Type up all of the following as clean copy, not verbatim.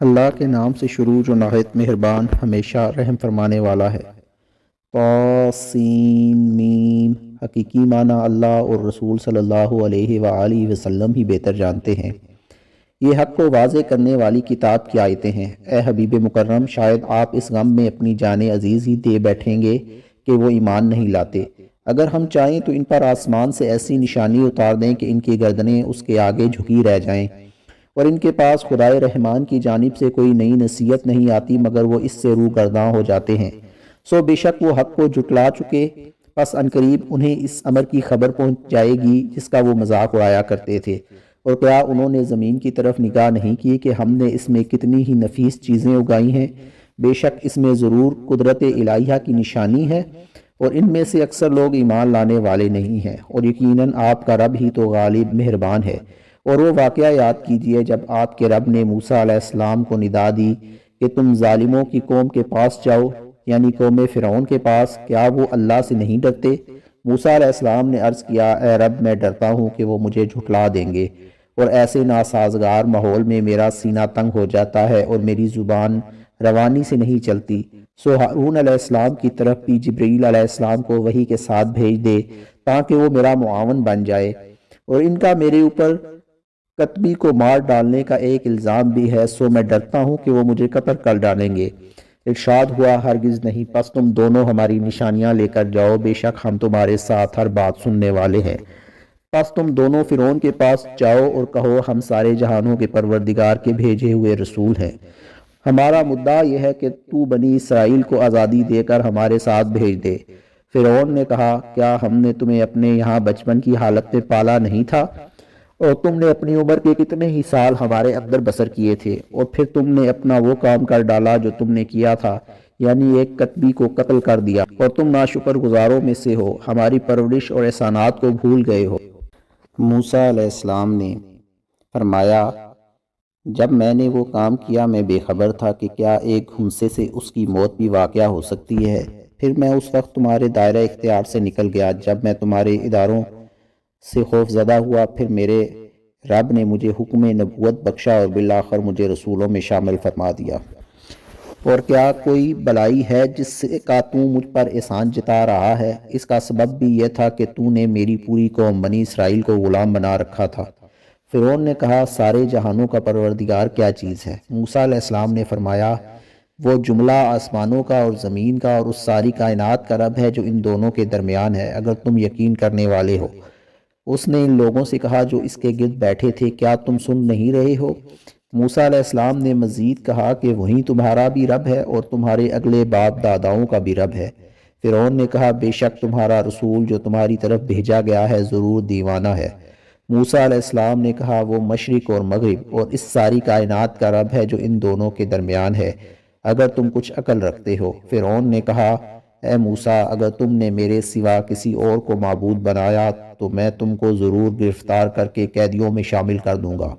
اللہ کے نام سے شروع جو نہایت مہربان ہمیشہ رحم فرمانے والا ہے۔ طاسین میم۔ حقیقی معنی اللہ اور رسول صلی اللہ علیہ وآلہ وسلم ہی بہتر جانتے ہیں۔ یہ حق کو واضح کرنے والی کتاب کی آیتیں ہیں۔ اے حبیب مکرم، شاید آپ اس غم میں اپنی جان عزیز ہی دے بیٹھیں گے کہ وہ ایمان نہیں لاتے۔ اگر ہم چاہیں تو ان پر آسمان سے ایسی نشانی اتار دیں کہ ان کی گردنیں اس کے آگے جھکی رہ جائیں، اور ان کے پاس خدائے رحمان کی جانب سے کوئی نئی نصیحت نہیں آتی مگر وہ اس سے روگرداں ہو جاتے ہیں۔ سو بے شک وہ حق کو جھٹلا چکے، پس عنقریب انہیں اس امر کی خبر پہنچ جائے گی جس کا وہ مذاق اڑایا کرتے تھے۔ اور کیا انہوں نے زمین کی طرف نگاہ نہیں کی کہ ہم نے اس میں کتنی ہی نفیس چیزیں اگائی ہیں؟ بے شک اس میں ضرور قدرت الہیہ کی نشانی ہے، اور ان میں سے اکثر لوگ ایمان لانے والے نہیں ہیں، اور یقیناً آپ کا رب ہی تو غالب مہربان ہے۔ اور وہ واقعہ یاد کیجئے جب آپ کے رب نے موسیٰ علیہ السلام کو ندا دی کہ تم ظالموں کی قوم کے پاس جاؤ، یعنی قوم فرعون کے پاس، کیا وہ اللہ سے نہیں ڈرتے؟ موسیٰ علیہ السلام نے عرض کیا، اے رب، میں ڈرتا ہوں کہ وہ مجھے جھٹلا دیں گے، اور ایسے ناسازگار ماحول میں میرا سینہ تنگ ہو جاتا ہے اور میری زبان روانی سے نہیں چلتی۔ سو ہارون علیہ السلام کی طرف بھی جبریل علیہ السلام کو وحی کے ساتھ بھیج دے تاکہ وہ میرا معاون بن جائے۔ اور ان کا میرے اوپر قطبی کو مار ڈالنے کا ایک الزام بھی ہے، سو میں ڈرتا ہوں کہ وہ مجھے قتل کر ڈالیں گے۔ ارشاد ہوا، ہرگز نہیں، پس تم دونوں ہماری نشانیاں لے کر جاؤ، بے شک ہم تمہارے ساتھ ہر بات سننے والے ہیں۔ پس تم دونوں فرعون کے پاس جاؤ اور کہو، ہم سارے جہانوں کے پروردگار کے بھیجے ہوئے رسول ہیں۔ ہمارا مدعا یہ ہے کہ تو بنی اسرائیل کو آزادی دے کر ہمارے ساتھ بھیج دے۔ فرعون نے کہا، کیا ہم نے تمہیں اپنے یہاں بچپن کی حالت میں پالا نہیں تھا؟ اور تم نے اپنی عمر کے کتنے ہی سال ہمارے اندر بسر کیے تھے، اور پھر تم نے اپنا وہ کام کر ڈالا جو تم نے کیا تھا، یعنی ایک قطبی کو قتل کر دیا، اور تم ناشکر گزاروں میں سے ہو، ہماری پرورش اور احسانات کو بھول گئے ہو۔ موسیٰ علیہ السلام نے فرمایا، جب میں نے وہ کام کیا میں بے خبر تھا کہ کیا ایک گھمسے سے اس کی موت بھی واقع ہو سکتی ہے۔ پھر میں اس وقت تمہارے دائرہ اختیار سے نکل گیا جب میں تمہارے اداروں سے خوف زدہ ہوا، پھر میرے رب نے مجھے حکم نبوت بخشا اور بالآخر مجھے رسولوں میں شامل فرما دیا۔ اور کیا کوئی بلائی ہے جس سے کا تو مجھ پر احسان جتا رہا ہے؟ اس کا سبب بھی یہ تھا کہ تو نے میری پوری قوم بنی اسرائیل کو غلام بنا رکھا تھا۔ فرعون نے کہا، سارے جہانوں کا پروردگار کیا چیز ہے؟ موسیٰ علیہ السلام نے فرمایا، وہ جملہ آسمانوں کا اور زمین کا اور اس ساری کائنات کا رب ہے جو ان دونوں کے درمیان ہے، اگر تم یقین کرنے والے ہو۔ اس نے ان لوگوں سے کہا جو اس کے گرد بیٹھے تھے، کیا تم سن نہیں رہے ہو؟ موسیٰ علیہ السلام نے مزید کہا کہ وہیں تمہارا بھی رب ہے اور تمہارے اگلے باپ داداؤں کا بھی رب ہے۔ فرعون نے کہا، بے شک تمہارا رسول جو تمہاری طرف بھیجا گیا ہے ضرور دیوانہ ہے۔ موسیٰ علیہ السلام نے کہا، وہ مشرق اور مغرب اور اس ساری کائنات کا رب ہے جو ان دونوں کے درمیان ہے، اگر تم کچھ عقل رکھتے ہو۔ فرعون نے کہا، اے موسیٰ، اگر تم نے میرے سوا کسی اور کو معبود بنایا تو میں تم کو ضرور گرفتار کر کے قیدیوں میں شامل کر دوں گا۔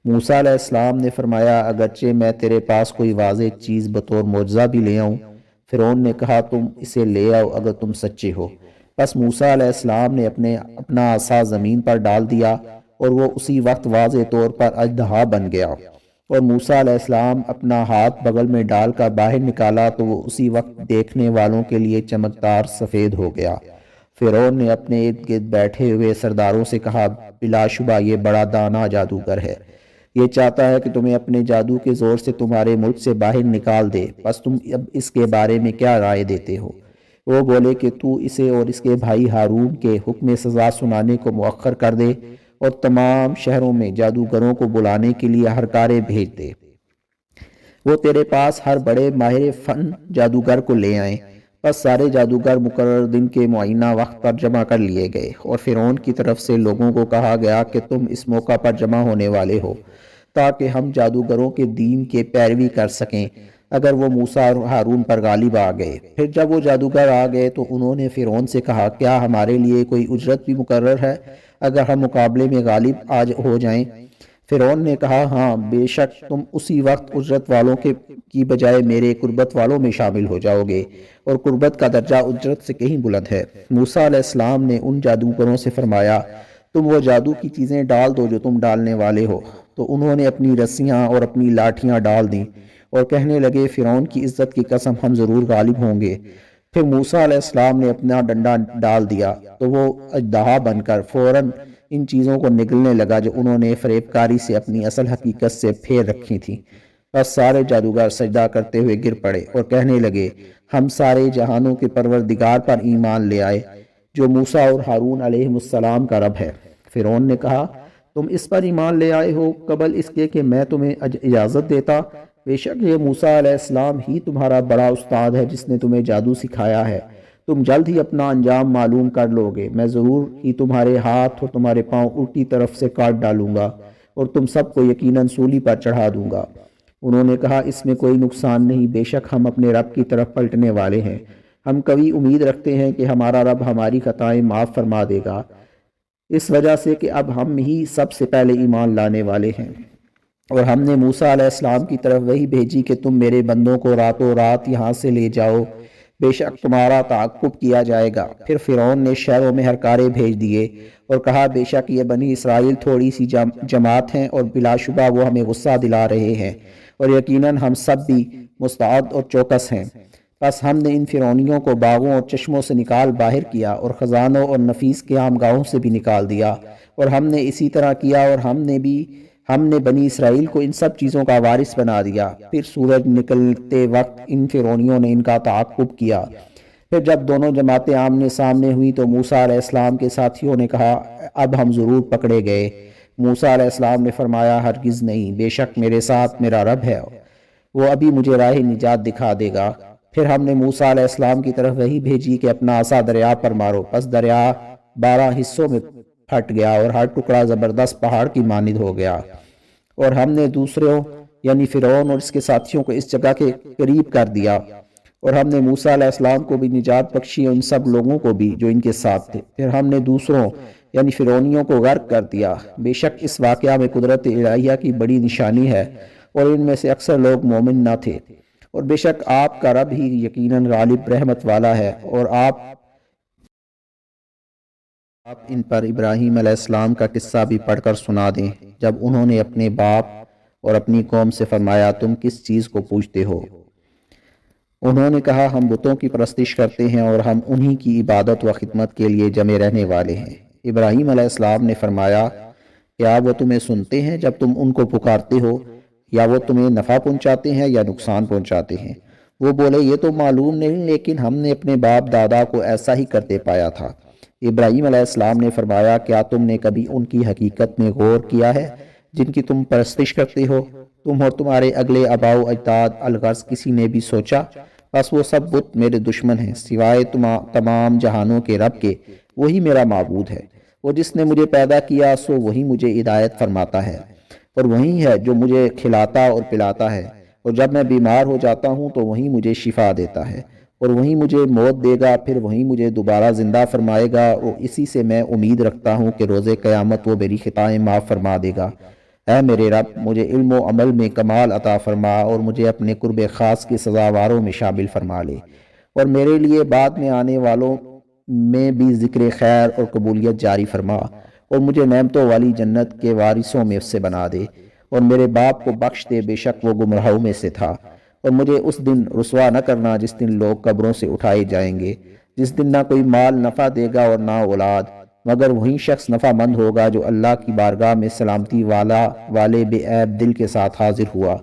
موسیٰ علیہ السلام نے فرمایا، اگرچہ میں تیرے پاس کوئی واضح چیز بطور معجزہ بھی لے آؤں۔ فرعون نے کہا، تم اسے لے آؤ اگر تم سچے ہو۔ پس موسیٰ علیہ السلام نے اپنا عصا زمین پر ڈال دیا اور وہ اسی وقت واضح طور پر اژدہا بن گیا، اور موسیٰ علیہ السلام اپنا ہاتھ بغل میں ڈال کر باہر نکالا تو وہ اسی وقت دیکھنے والوں کے لیے چمکدار سفید ہو گیا۔ فرعون نے اپنے ارد گرد بیٹھے ہوئے سرداروں سے کہا، بلا شبہ یہ بڑا دانا جادوگر ہے، یہ چاہتا ہے کہ تمہیں اپنے جادو کے زور سے تمہارے ملک سے باہر نکال دے، پس تم اب اس کے بارے میں کیا رائے دیتے ہو؟ وہ بولے کہ تو اسے اور اس کے بھائی ہارون کے حکم سزا سنانے کو مؤخر کر دے اور تمام شہروں میں جادوگروں کو بلانے کے لیے ہرکارے بھیج دے، وہ تیرے پاس ہر بڑے ماہر فن جادوگر کو لے آئیں۔ پس سارے جادوگر مقرر دن کے معینہ وقت پر جمع کر لیے گئے، اور فرعون کی طرف سے لوگوں کو کہا گیا کہ تم اس موقع پر جمع ہونے والے ہو تاکہ ہم جادوگروں کے دین کے پیروی کر سکیں اگر وہ موسیٰ اور ہارون پر غالب آ گئے۔ پھر جب وہ جادوگر آ گئے تو انہوں نے فرعون سے کہا، کیا ہمارے لیے کوئی اجرت بھی مقرر ہے اگر ہم مقابلے میں غالب ہو جائیں؟ فرعون نے کہا، ہاں، بے شک تم اسی وقت اجرت والوں کی بجائے میرے قربت والوں میں شامل ہو جاؤ گے، اور قربت کا درجہ اجرت سے کہیں بلند ہے۔ موسیٰ علیہ السلام نے ان جادوگروں سے فرمایا، تم وہ جادو کی چیزیں ڈال دو جو تم ڈالنے والے ہو۔ تو انہوں نے اپنی رسیاں اور اپنی لاٹھیاں ڈال دیں اور کہنے لگے فرعون کی عزت کی قسم ہم ضرور غالب ہوں گے۔ پھر موسیٰ علیہ السلام نے اپنا ڈنڈا ڈال دیا تو وہ اژدہا بن کر فوراً ان چیزوں کو نگلنے لگا جو انہوں نے فریب کاری سے اپنی اصل حقیقت سے پھیر رکھی تھیں۔ بس سارے جادوگر سجدہ کرتے ہوئے گر پڑے اور کہنے لگے ہم سارے جہانوں کے پروردگار پر ایمان لے آئے جو موسیٰ اور ہارون علیہ السلام کا رب ہے۔ فرعون نے کہا تم اس پر ایمان لے آئے ہو قبل اس کے کہ میں تمہیں اجازت دیتا؟ بے شک یہ موسیٰ علیہ السلام ہی تمہارا بڑا استاد ہے جس نے تمہیں جادو سکھایا ہے۔ تم جلد ہی اپنا انجام معلوم کر لو گے۔ میں ضرور ہی تمہارے ہاتھ اور تمہارے پاؤں الٹی طرف سے کاٹ ڈالوں گا اور تم سب کو یقیناً سولی پر چڑھا دوں گا۔ انہوں نے کہا اس میں کوئی نقصان نہیں، بے شک ہم اپنے رب کی طرف پلٹنے والے ہیں۔ ہم کبھی امید رکھتے ہیں کہ ہمارا رب ہماری خطائیں معاف فرما دے گا، اس وجہ سے کہ اب ہم ہی سب سے پہلے ایمان لانے والے ہیں۔ اور ہم نے موسیٰ علیہ السلام کی طرف وحی بھیجی کہ تم میرے بندوں کو راتوں رات یہاں سے لے جاؤ، بے شک تمہارا تعاقب کیا جائے گا۔ پھر فرعون نے شہروں میں ہرکارے بھیج دیے اور کہا بے شک یہ بنی اسرائیل تھوڑی سی جماعت ہیں اور بلا شبہ وہ ہمیں غصہ دلا رہے ہیں اور یقیناً ہم سب بھی مستعد اور چوکس ہیں۔ بس ہم نے ان فرعونیوں کو باغوں اور چشموں سے نکال باہر کیا اور خزانوں اور نفیس قیام گاہوں سے بھی نکال دیا، اور ہم نے اسی طرح کیا اور ہم نے بنی اسرائیل کو ان سب چیزوں کا وارث بنا دیا۔ پھر سورج نکلتے وقت ان فرعونیوں نے ان کا تعاقب کیا۔ پھر جب دونوں جماعتیں آمنے سامنے ہوئیں تو موسیٰ علیہ السلام کے ساتھیوں نے کہا اب ہم ضرور پکڑے گئے۔ موسیٰ علیہ السلام نے فرمایا ہرگز نہیں، بے شک میرے ساتھ میرا رب ہے، وہ ابھی مجھے راہ نجات دکھا دے گا۔ پھر ہم نے موسیٰ علیہ السلام کی طرف وحی بھیجی کہ اپنا عصا دریا پر مارو، پس دریا 12 حصوں میں پھٹ گیا اور ہر ٹکڑا زبردست پہاڑ کی مانند ہو گیا۔ اور ہم نے دوسروں یعنی فرعون اور اس کے ساتھیوں کو اس جگہ کے قریب کر دیا، اور ہم نے موسیٰ علیہ السلام کو بھی نجات بخشی اور ان سب لوگوں کو بھی جو ان کے ساتھ تھے۔ پھر ہم نے دوسروں یعنی فرعونیوں کو غرق کر دیا۔ بے شک اس واقعہ میں قدرت الہیہ کی بڑی نشانی ہے اور ان میں سے اکثر لوگ مومن نہ تھے، اور بے شک آپ کا رب ہی یقیناً غالب رحمت والا ہے۔ اور آپ ان پر ابراہیم علیہ السلام کا قصہ بھی پڑھ کر سنا دیں جب انہوں نے اپنے باپ اور اپنی قوم سے فرمایا تم کس چیز کو پوجتے ہو؟ انہوں نے کہا ہم بتوں کی پرستش کرتے ہیں اور ہم انہی کی عبادت و خدمت کے لیے جمے رہنے والے ہیں۔ ابراہیم علیہ السلام نے فرمایا کیا وہ تمہیں سنتے ہیں جب تم ان کو پکارتے ہو، یا وہ تمہیں نفع پہنچاتے ہیں یا نقصان پہنچاتے ہیں؟ وہ بولے یہ تو معلوم نہیں، لیکن ہم نے اپنے باپ دادا کو ایسا ہی کرتے پایا تھا۔ ابراہیم علیہ السلام نے فرمایا کیا تم نے کبھی ان کی حقیقت میں غور کیا ہے جن کی تم پرستش کرتے ہو؟ تم اور تمہارے اگلے آباء و اجداد، الغرض کسی نے بھی سوچا؟ بس وہ سب بت میرے دشمن ہیں، سوائے تمام جہانوں کے رب کے وہی میرا معبود ہے۔ وہ جس نے مجھے پیدا کیا سو وہی مجھے ہدایت فرماتا ہے، اور وہی ہے جو مجھے کھلاتا اور پلاتا ہے، اور جب میں بیمار ہو جاتا ہوں تو وہی مجھے شفا دیتا ہے، اور وہی مجھے موت دے گا، پھر وہی مجھے دوبارہ زندہ فرمائے گا، اور اسی سے میں امید رکھتا ہوں کہ روز قیامت وہ میری خطائیں معاف فرما دے گا۔ اے میرے رب مجھے علم و عمل میں کمال عطا فرما اور مجھے اپنے قرب خاص کی سزاواروں میں شامل فرما لے، اور میرے لیے بعد میں آنے والوں میں بھی ذکر خیر اور قبولیت جاری فرما، اور مجھے نعمتوں والی جنت کے وارثوں میں سے بنا دے، اور میرے باپ کو بخش دے، بے شک وہ گمراہوں میں سے تھا، اور مجھے اس دن رسوا نہ کرنا جس دن لوگ قبروں سے اٹھائے جائیں گے، جس دن نہ کوئی مال نفع دے گا اور نہ اولاد، مگر وہی شخص نفع مند ہوگا جو اللہ کی بارگاہ میں سلامتی والے بے عیب دل کے ساتھ حاضر ہوا۔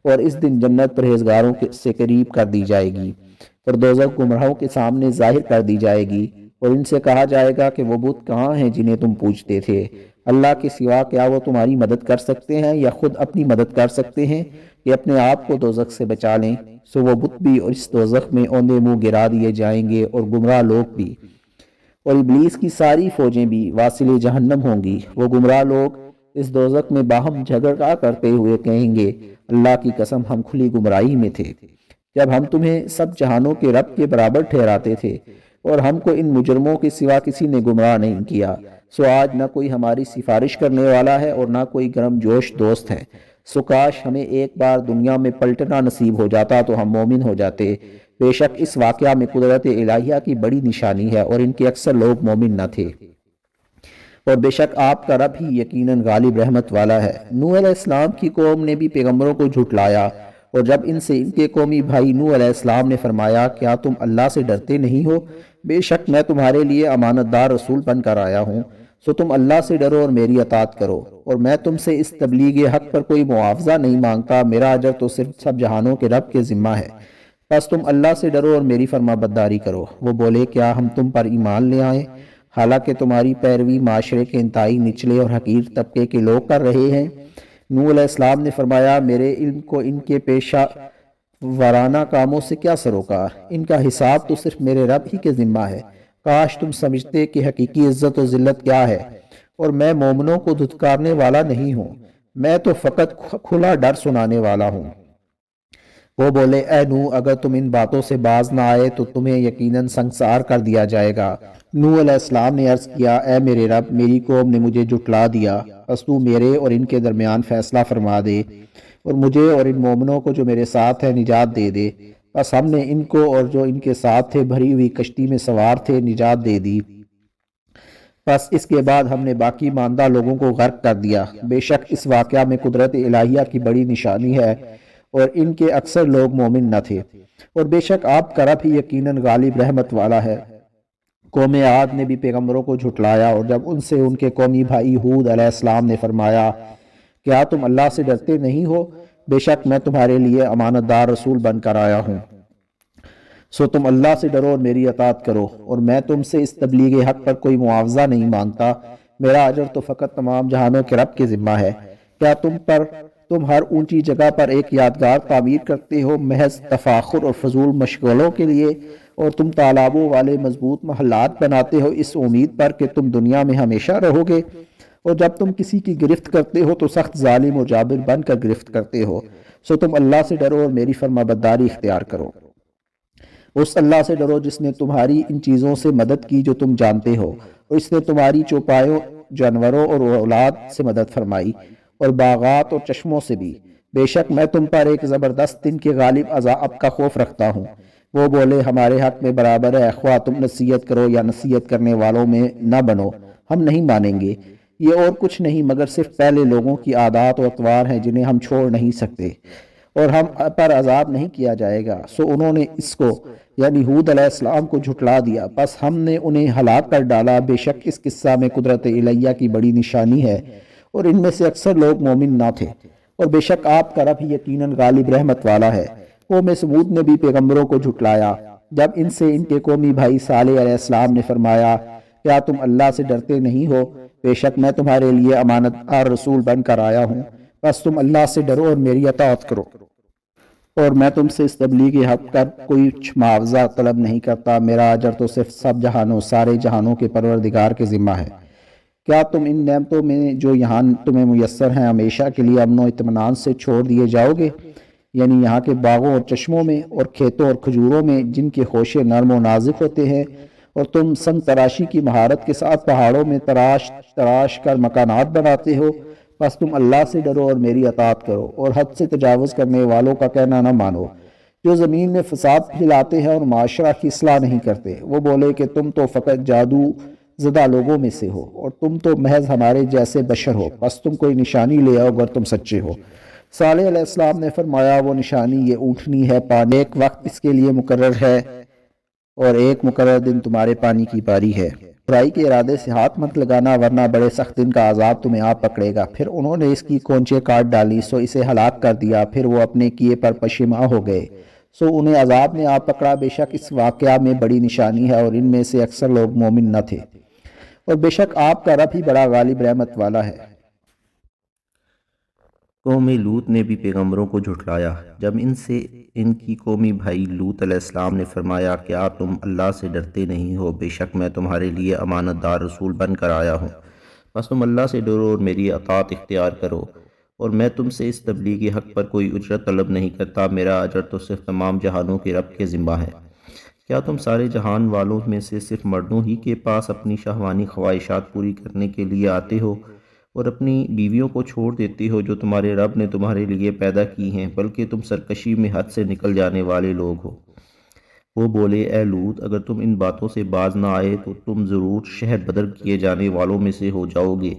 اور اس دن جنت پرہیزگاروں سے قریب کر دی جائے گی، اور دوزخ گمراہوں کے سامنے ظاہر کر دی جائے گی، اور ان سے کہا جائے گا کہ وہ بت کہاں ہیں جنہیں تم پوجتے تھے؟ اللہ کے سوا کیا وہ تمہاری مدد کر سکتے ہیں یا خود اپنی مدد کر سکتے ہیں کہ اپنے آپ کو دوزخ سے بچا لیں؟ سو وہ بت بھی اور اس دوزخ میں اوندے منہ گرا دیے جائیں گے، اور گمراہ لوگ بھی، اور ابلیس کی ساری فوجیں بھی واصل جہنم ہوں گی۔ وہ گمراہ لوگ اس دوزخ میں باہم جھگڑا کرتے ہوئے کہیں گے اللہ کی قسم ہم کھلی گمراہی میں تھے جب ہم تمہیں سب جہانوں کے رب کے برابر ٹھہراتے تھے، اور ہم کو ان مجرموں کے سوا کسی نے گمراہ نہیں کیا۔ سو آج نہ کوئی ہماری سفارش کرنے والا ہے اور نہ کوئی گرم جوش دوست ہے۔ سو کاش ہمیں ایک بار دنیا میں پلٹنا نصیب ہو جاتا تو ہم مومن ہو جاتے۔ بے شک اس واقعہ میں قدرت الہیہ کی بڑی نشانی ہے اور ان کے اکثر لوگ مومن نہ تھے۔ اور بے شک آپ کا رب ہی یقیناً غالب رحمت والا ہے۔ نوح علیہ السلام کی قوم نے بھی پیغمبروں کو جھٹلایا، اور جب ان سے ان کے قومی بھائی نوح علیہ السلام نے فرمایا کیا تم اللہ سے ڈرتے نہیں ہو؟ بے شک میں تمہارے لیے امانت دار رسول بن کر آیا ہوں، سو تم اللہ سے ڈرو اور میری اطاعت کرو، اور میں تم سے اس تبلیغ حق پر کوئی معاوضہ نہیں مانگتا، میرا اجر تو صرف سب جہانوں کے رب کے ذمہ ہے۔ بس تم اللہ سے ڈرو اور میری فرما برداری کرو۔ وہ بولے کیا ہم تم پر ایمان لے آئیں حالانکہ تمہاری پیروی معاشرے کے انتہائی نچلے اور حقیر طبقے کے لوگ کر رہے ہیں؟ نوح علیہ السلام نے فرمایا میرے علم کو ان کے پیشہ ورانہ کاموں سے کیا سروکار، ان کا حساب تو صرف میرے رب ہی کے ذمہ ہے۔ کاش تم سمجھتے کہ حقیقی عزت و ذلت کیا ہے، اور میں مومنوں کو دھتکارنے والا نہیں ہوں، میں تو فقط کھلا ڈر سنانے والا ہوں۔ وہ بولے اے نوح اگر تم ان باتوں سے باز نہ آئے تو تمہیں یقیناً سنگسار کر دیا جائے گا۔ نوح علیہ السلام نے عرض کیا اے میرے رب، میری قوم نے مجھے جھٹلا دیا، بس تو میرے اور ان کے درمیان فیصلہ فرما دے، اور مجھے اور ان مومنوں کو جو میرے ساتھ ہیں نجات دے دے۔ بس ہم نے ان کو اور جو ان کے ساتھ تھے بھری ہوئی کشتی میں سوار تھے نجات دے دی، بس اس کے بعد ہم نے باقی ماندہ لوگوں کو غرق کر دیا۔ بے شک اس واقعہ میں قدرت الہیہ کی بڑی نشانی ہے، اور ان کے اکثر لوگ مومن نہ تھے، اور بے شک آپ کا رب ہی یقیناً غالب رحمت والا ہے۔ قوم عاد نے بھی پیغمبروں کو جھٹلایا، اور جب ان سے ان کے قومی بھائی ہود علیہ السلام نے فرمایا کیا تم اللہ سے ڈرتے نہیں ہو؟ بے شک میں تمہارے لیے امانت دار رسول بن کر آیا ہوں، سو تم اللہ سے ڈرو اور میری اطاعت کرو، اور میں تم سے اس تبلیغ حق پر کوئی معاوضہ نہیں مانگتا، میرا اجر تو فقط تمام جہانوں کے رب کے ذمہ ہے۔ کیا تم ہر اونچی جگہ پر ایک یادگار تعمیر کرتے ہو محض تفاخر اور فضول مشغلوں کے لیے، اور تم تالابوں والے مضبوط محلات بناتے ہو اس امید پر کہ تم دنیا میں ہمیشہ رہو گے، اور جب تم کسی کی گرفت کرتے ہو تو سخت ظالم و جابر بن کر گرفت کرتے ہو، سو تم اللہ سے ڈرو اور میری فرما برداری اختیار کرو۔ اس اللہ سے ڈرو جس نے تمہاری ان چیزوں سے مدد کی جو تم جانتے ہو، اور اس نے تمہاری چوپایوں جانوروں اور اولاد سے مدد فرمائی، اور باغات اور چشموں سے بھی۔ بے شک میں تم پر ایک زبردست دن کے غالب عذاب کا خوف رکھتا ہوں۔ وہ بولے ہمارے حق میں برابر ہے، خواہ تم نصیحت کرو یا نصیحت کرنے والوں میں نہ بنو، ہم نہیں مانیں گے۔ یہ اور کچھ نہیں مگر صرف پہلے لوگوں کی عادات و اطوار ہیں جنہیں ہم چھوڑ نہیں سکتے، اور ہم پر عذاب نہیں کیا جائے گا۔ سو انہوں نے اس کو یعنی ہود علیہ السلام کو جھٹلا دیا، بس ہم نے انہیں ہلاک کر ڈالا۔ بے شک اس قصہ میں قدرت الہیہ کی بڑی نشانی ہے، اور ان میں سے اکثر لوگ مومن نہ تھے، اور بے شک آپ کا رب ہی یقیناً غالب رحمت والا ہے۔ قوم سمود نے بھی پیغمبروں کو جھٹلایا، جب ان سے ان کے قومی بھائی صالح علیہ السلام نے فرمایا کیا تم اللہ سے ڈرتے نہیں ہو؟ بے شک میں تمہارے لیے امانت دار رسول بن کر آیا ہوں، بس تم اللہ سے ڈرو اور میری اطاعت کرو، اور میں تم سے اس تبلیغ حق کا کوئی معاوضہ طلب نہیں کرتا، میرا اجر تو صرف سب جہانوں سارے جہانوں کے پروردگار کے ذمہ ہے۔ کیا تم ان نعمتوں میں جو یہاں تمہیں میسر ہیں ہمیشہ کے لیے امن و اطمینان سے چھوڑ دیے جاؤ گے؟ یعنی یہاں کے باغوں اور چشموں میں اور کھیتوں اور کھجوروں میں جن کے خوشے نرم و نازک ہوتے ہیں، اور تم سنگ تراشی کی مہارت کے ساتھ پہاڑوں میں تراش کر مکانات بناتے ہو، بس تم اللہ سے ڈرو اور میری اطاعت کرو، اور حد سے تجاوز کرنے والوں کا کہنا نہ مانو جو زمین میں فساد پھیلاتے ہیں اور معاشرہ کی اصلاح نہیں کرتے۔ وہ بولے کہ تم تو فقط جادو زدہ لوگوں میں سے ہو، اور تم تو محض ہمارے جیسے بشر ہو، بس تم کوئی نشانی لے آؤ اگر تم سچے ہو۔ صالح علیہ السلام نے فرمایا وہ نشانی یہ اونٹنی ہے، پانی ایک وقت اس کے لیے مقرر ہے، اور ایک مقرر دن تمہارے پانی کی باری ہے۔ برائی کے ارادے سے ہاتھ مت لگانا ورنہ بڑے سخت دن کا عذاب تمہیں آ پکڑے گا۔ پھر انہوں نے اس کی کونچیں کاٹ ڈالی، سو اسے ہلاک کر دیا، پھر وہ اپنے کیے پر پشیماں ہو گئے، سو انہیں عذاب نے آ پکڑا۔ بے شک اس واقعہ میں بڑی نشانی ہے، اور ان میں سے اکثر لوگ مومن نہ تھے، اور بے شک آپ کا رب ہی بڑا غالب رحمت والا ہے۔ قوم لوط نے بھی پیغمبروں کو جھٹلایا، جب ان سے ان کی قومی بھائی لوط علیہ السلام نے فرمایا کیا تم اللہ سے ڈرتے نہیں ہو؟ بے شک میں تمہارے لیے امانت دار رسول بن کر آیا ہوں، بس تم اللہ سے ڈرو اور میری اطاعت اختیار کرو، اور میں تم سے اس تبلیغ حق پر کوئی اجرت طلب نہیں کرتا، میرا اجر تو صرف تمام جہانوں کے رب کے ذمہ ہے۔ کیا تم سارے جہان والوں میں سے صرف مردوں ہی کے پاس اپنی شہوانی خواہشات پوری کرنے کے لیے آتے ہو، اور اپنی بیویوں کو چھوڑ دیتے ہو جو تمہارے رب نے تمہارے لیے پیدا کی ہیں، بلکہ تم سرکشی میں حد سے نکل جانے والے لوگ ہو۔ وہ بولے اے لوط اگر تم ان باتوں سے باز نہ آئے تو تم ضرور شہر بدر کیے جانے والوں میں سے ہو جاؤ گے۔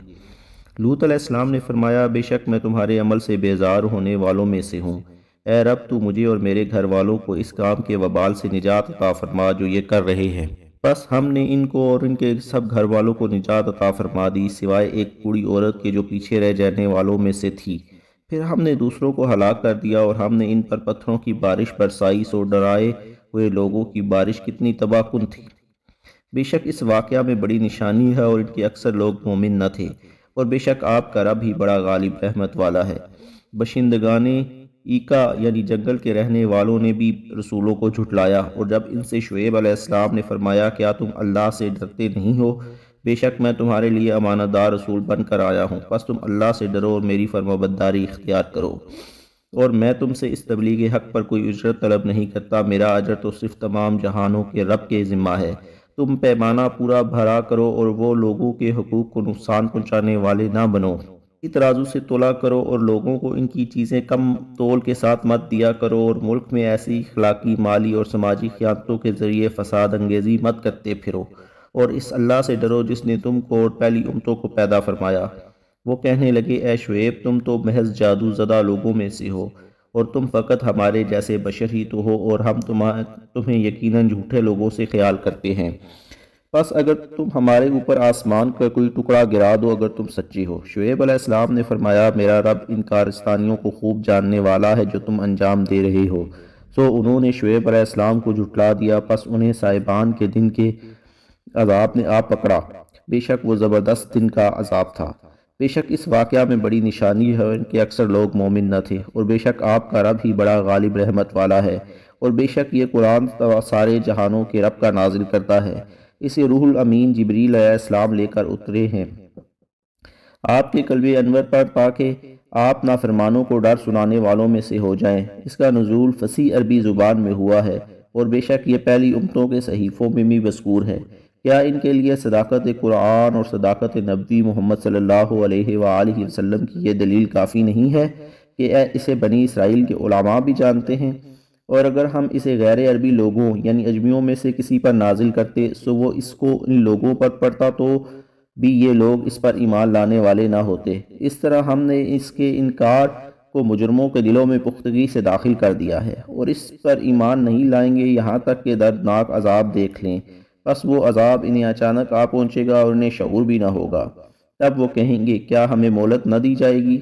لوط علیہ السلام نے فرمایا بے شک میں تمہارے عمل سے بیزار ہونے والوں میں سے ہوں۔ اے رب تو مجھے اور میرے گھر والوں کو اس کام کے وبال سے نجات عطا فرما جو یہ کر رہے ہیں۔ بس ہم نے ان کو اور ان کے سب گھر والوں کو نجات عطا فرما دی سوائے ایک بوڑھی عورت کے جو پیچھے رہ جانے والوں میں سے تھی۔ پھر ہم نے دوسروں کو ہلاک کر دیا اور ہم نے ان پر پتھروں کی بارش برسائی سو ڈرائے ہوئے لوگوں کی بارش کتنی تباہ کن تھی۔ بے شک اس واقعہ میں بڑی نشانی ہے اور ان کے اکثر لوگ مومن نہ تھے، اور بے شک آپ کا رب ہی بڑا غالب رحمت والا ہے۔ باشندگان ایکا یعنی جنگل کے رہنے والوں نے بھی رسولوں کو جھٹلایا، اور جب ان سے شعیب علیہ السلام نے فرمایا کیا تم اللہ سے ڈرتے نہیں ہو؟ بے شک میں تمہارے لیے امانت دار رسول بن کر آیا ہوں، پس تم اللہ سے ڈرو اور میری فرمانبرداری اختیار کرو، اور میں تم سے اس تبلیغ حق پر کوئی اجرت طلب نہیں کرتا، میرا اجر تو صرف تمام جہانوں کے رب کے ذمہ ہے۔ تم پیمانہ پورا بھرا کرو اور وہ لوگوں کے حقوق کو نقصان پہنچانے والے نہ بنو۔ ترازو سے تولا کرو اور لوگوں کو ان کی چیزیں کم تول کے ساتھ مت دیا کرو، اور ملک میں ایسی اخلاقی، مالی اور سماجی خیانتوں کے ذریعے فساد انگیزی مت کرتے پھرو، اور اس اللہ سے ڈرو جس نے تم کو اور پہلی امتوں کو پیدا فرمایا۔ وہ کہنے لگے اے شعیب تم تو محض جادو زدہ لوگوں میں سے ہو، اور تم فقط ہمارے جیسے بشر ہی تو ہو، اور ہم تمہیں یقیناً جھوٹے لوگوں سے خیال کرتے ہیں۔ بس اگر تم ہمارے اوپر آسمان کا کوئی ٹکڑا گرا دو اگر تم سچی ہو۔ شعیب علیہ السلام نے فرمایا میرا رب ان کارستانیوں کو خوب جاننے والا ہے جو تم انجام دے رہے ہو۔ سو انہوں نے شعیب علیہ السلام کو جھٹلا دیا، پس انہیں صاحبان کے دن کے عذاب نے آ پکڑا، بے شک وہ زبردست دن کا عذاب تھا۔ بے شک اس واقعہ میں بڑی نشانی ہے اور ان کے اکثر لوگ مومن نہ تھے، اور بے شک آپ کا رب ہی بڑا غالب رحمت والا ہے، اور بے شک یہ قرآن سارے جہانوں کے رب کا نازل کرتا ہے۔ اسے روح الامین جبریل علیہ السلام لے کر اترے ہیں آپ کے قلب انور پر، تاکہ آپ نافرمانوں کو ڈر سنانے والوں میں سے ہو جائیں۔ اس کا نزول فصیح عربی زبان میں ہوا ہے، اور بے شک یہ پہلی امتوں کے صحیفوں میں بھی مذکور ہے۔ کیا ان کے لیے صداقت قرآن اور صداقت نبی محمد صلی اللہ علیہ وآلہ وسلم کی یہ دلیل کافی نہیں ہے کہ اسے بنی اسرائیل کے علماء بھی جانتے ہیں؟ اور اگر ہم اسے غیر عربی لوگوں یعنی اجمیوں میں سے کسی پر نازل کرتے سو وہ اس کو ان لوگوں پر پڑھتا تو بھی یہ لوگ اس پر ایمان لانے والے نہ ہوتے۔ اس طرح ہم نے اس کے انکار کو مجرموں کے دلوں میں پختگی سے داخل کر دیا ہے، اور اس پر ایمان نہیں لائیں گے یہاں تک کہ دردناک عذاب دیکھ لیں۔ بس وہ عذاب انہیں اچانک آ پہنچے گا اور انہیں شعور بھی نہ ہوگا۔ تب وہ کہیں گے کیا ہمیں مہلت نہ دی جائے گی؟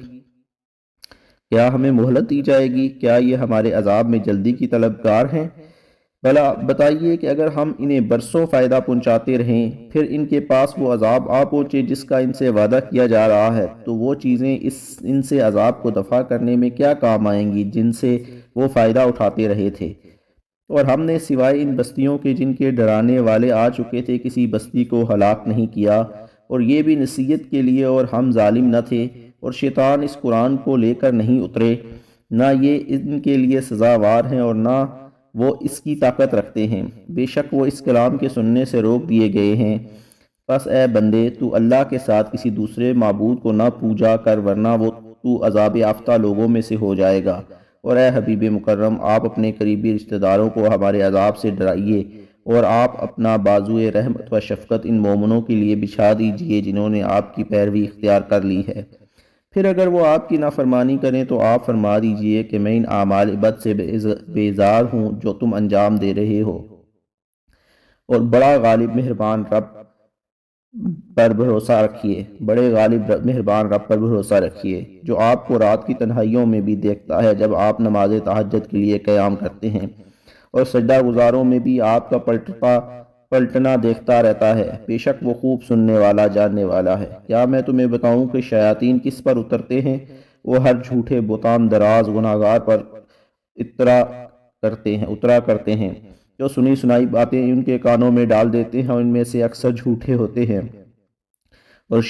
کیا ہمیں مہلت دی جائے گی؟ کیا یہ ہمارے عذاب میں جلدی کی طلبگار ہیں؟ بھلا بتائیے کہ اگر ہم انہیں برسوں فائدہ پہنچاتے رہیں، پھر ان کے پاس وہ عذاب آ پہنچے جس کا ان سے وعدہ کیا جا رہا ہے، تو وہ چیزیں ان سے عذاب کو دفع کرنے میں کیا کام آئیں گی جن سے وہ فائدہ اٹھاتے رہے تھے؟ اور ہم نے سوائے ان بستیوں کے جن کے ڈرانے والے آ چکے تھے کسی بستی کو ہلاک نہیں کیا، اور یہ بھی نصیحت کے لیے، اور ہم ظالم نہ تھے، اور شیطان اس قرآن کو لے کر نہیں اترے، نہ یہ ان کے لیے سزاوار ہیں اور نہ وہ اس کی طاقت رکھتے ہیں۔ بے شک وہ اس کلام کے سننے سے روک دیے گئے ہیں۔ پس اے بندے تو اللہ کے ساتھ کسی دوسرے معبود کو نہ پوجا کر، ورنہ وہ تو عذاب یافتہ لوگوں میں سے ہو جائے گا۔ اور اے حبیب مکرم آپ اپنے قریبی رشتہ داروں کو ہمارے عذاب سے ڈرائیے، اور آپ اپنا بازوئے رحمت و شفقت ان مومنوں کے لیے بچھا دیجئے جنہوں نے آپ کی پیروی اختیار کر لی ہے۔ پھر اگر وہ آپ کی نافرمانی کریں تو آپ فرما دیجئے کہ میں ان اعمال بد سے بیزار ہوں جو تم انجام دے رہے ہو، اور بڑا غالب مہربان رب پر بھروسہ رکھیے، بڑے غالب مہربان رب پر بھروسہ رکھیے جو آپ کو رات کی تنہائیوں میں بھی دیکھتا ہے جب آپ نماز تہجد کے لیے قیام کرتے ہیں، اور سجدہ گزاروں میں بھی آپ کا پلٹنا دیکھتا رہتا ہے۔ بے شک وہ خوب سننے والا جاننے والا ہے۔ کیا میں تمہیں بتاؤں کہ شیاطین کس پر اترتے ہیں؟ وہ ہر جھوٹے بہتان دراز گناہگار پر اترا کرتے ہیں جو سنی سنائی باتیں ان کے کانوں میں ڈال دیتے ہیں، ان میں سے اکثر جھوٹے ہوتے ہیں، اور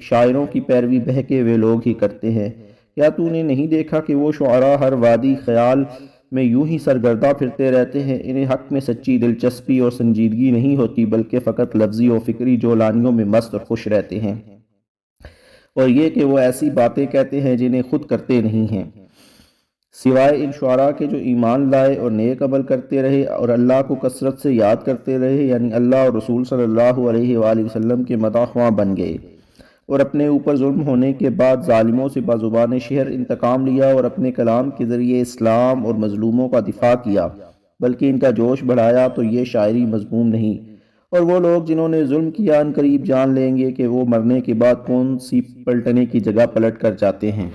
شاعروں کی پیروی بہکے ہوئے لوگ ہی کرتے ہیں۔ کیا تو نے نہیں دیکھا کہ وہ شعراء ہر وادی خیال میں یوں ہی سرگردہ پھرتے رہتے ہیں؟ انہیں حق میں سچی دلچسپی اور سنجیدگی نہیں ہوتی، بلکہ فقط لفظی و فکری جولانیوں میں مست اور خوش رہتے ہیں، اور یہ کہ وہ ایسی باتیں کہتے ہیں جنہیں خود کرتے نہیں ہیں۔ سوائے ان شعراء کے جو ایمان لائے اور نیک عمل کرتے رہے اور اللہ کو کثرت سے یاد کرتے رہے، یعنی اللہ اور رسول صلی اللہ علیہ وآلہ وسلم کے مداح خواں بن گئے اور اپنے اوپر ظلم ہونے کے بعد ظالموں سے بازوبان شہر انتقام لیا اور اپنے کلام کے ذریعے اسلام اور مظلوموں کا دفاع کیا، بلکہ ان کا جوش بڑھایا، تو یہ شاعری مذموم نہیں۔ اور وہ لوگ جنہوں نے ظلم کیا ان قریب جان لیں گے کہ وہ مرنے کے بعد کون سی پلٹنے کی جگہ پلٹ کر جاتے ہیں۔